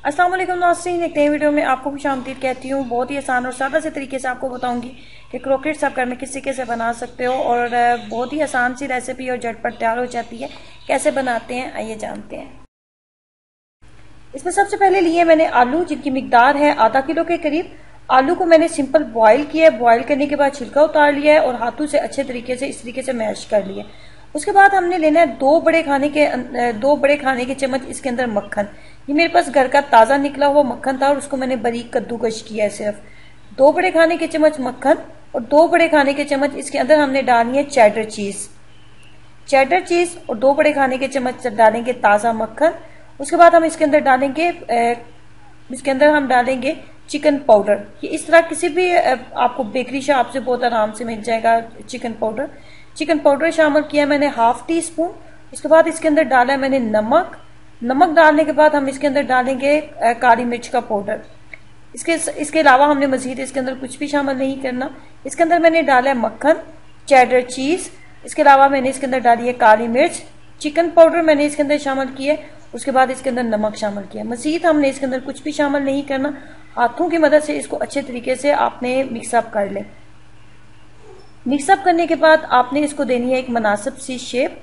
अस्सलाम वालेकुम नाज़रीन, एक नई वीडियो में आपको खुशामदीद कहती हूँ। बहुत ही आसान और सादा से तरीके से आपको बताऊंगी कि क्रोकेट्स आप घर में किस तरीके से बना सकते हो और बहुत ही आसान सी रेसिपी और झटपट तैयार हो जाती है। कैसे बनाते हैं आइए जानते हैं। इसमें सबसे पहले लिए मैंने आलू, जिनकी मिकदार है आधा किलो के करीब। आलू को मैंने सिंपल बॉईल किया है। बॉईल करने के बाद छिलका उतार लिया है और हाथों से अच्छे तरीके से इस तरीके से मैश कर लिया। उसके बाद हमने लेना है दो बड़े खाने के चम्मच इसके अंदर मक्खन। ये मेरे पास घर का ताज़ा निकला हुआ मक्खन था और उसको मैंने बारीक कद्दूकश किया है। सिर्फ 2 बड़े खाने के चम्मच मक्खन और 2 बड़े खाने के चम्मच इसके अंदर हमने डालनी है चेडर चीज और 2 बड़े खाने के चम्मच डालेंगे ताज़ा मक्खन। उसके बाद हम इसके अंदर डालेंगे चिकन पाउडर। ये इस तरह किसी भी आपको बेकरी शॉप से बहुत आराम से मिल जाएगा चिकन पाउडर शामिल किया मैंने ½ टी स्पून। उसके बाद इसके अंदर डाला है मैंने नमक डालने के बाद हम इसके अंदर डालेंगे काली मिर्च का पाउडर। इसके अलावा हमने मजीद इसके अंदर कुछ भी शामिल नहीं करना। इसके अंदर मैंने डाला है मक्खन, चेडर चीज, इसके अलावा मैंने इसके अंदर डाली है काली मिर्च, चिकन पाउडर मैंने इसके अंदर शामिल किया। उसके बाद इसके अंदर नमक शामिल किया। मजीद हमने इसके अंदर कुछ भी शामिल नहीं करना। हाथों की मदद से इसको अच्छे तरीके से आपने मिक्सअप कर लें। मिक्सअप करने के बाद आपने इसको देनी है एक मुनासिब सी शेप,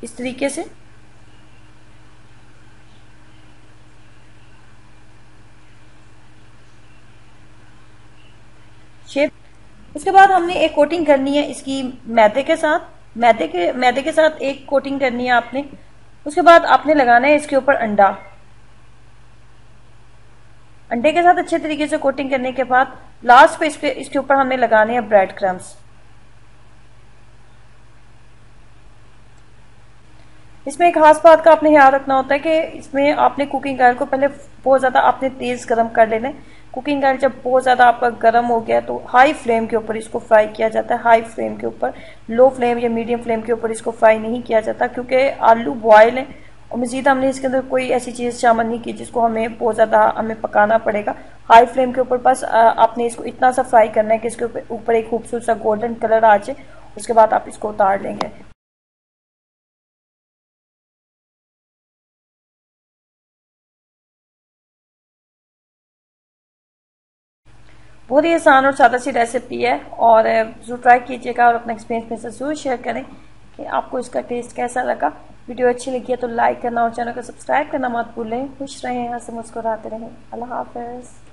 इस तरीके से। शेप। उसके बाद हमने एक कोटिंग करनी है इसकी मैदे के साथ। मैदे के साथ एक कोटिंग करनी है आपने। उसके बाद आपने लगाना है इसके ऊपर अंडे के साथ अच्छे तरीके से कोटिंग करने के बाद लास्ट पे इसके ऊपर हमने लगाने हैं ब्रेड क्रम्स। इसमें एक खास बात का आपने ख्याल रखना होता है कि इसमें आपने कुकिंग ऑयल को पहले बहुत ज्यादा आपने तेज गर्म कर लेना है। कुकिंग ऑयल जब बहुत ज्यादा आपका गर्म हो गया तो हाई फ्लेम के ऊपर इसको फ्राई किया जाता है। हाई फ्लेम के ऊपर, लो फ्लेम या मीडियम फ्लेम के ऊपर इसको फ्राई नहीं किया जाता, क्योंकि आलू बॉयल है और मजीद हमने इसके अंदर कोई ऐसी चीज शामिल नहीं की जिसको हमें बहुत ज्यादा पकाना पड़ेगा। हाई फ्लेम के ऊपर बस आपने इसको इतना सा फ्राई करना है कि इसके ऊपर एक खूबसूरत सा गोल्डन कलर आ जाए। उसके बाद आप इसको उतार लेंगे। बहुत ही आसान और सादा सी रेसिपी है और जरूर ट्राई कीजिएगा और अपना एक्सपीरियंस में से जरूर शेयर करें कि आपको इसका टेस्ट कैसा लगा। वीडियो अच्छी लगी है तो लाइक करना और चैनल को सब्सक्राइब करना मत भूलें। खुश रहें, हंस मुस्कुराते रहें। अल्लाह हाफिज़।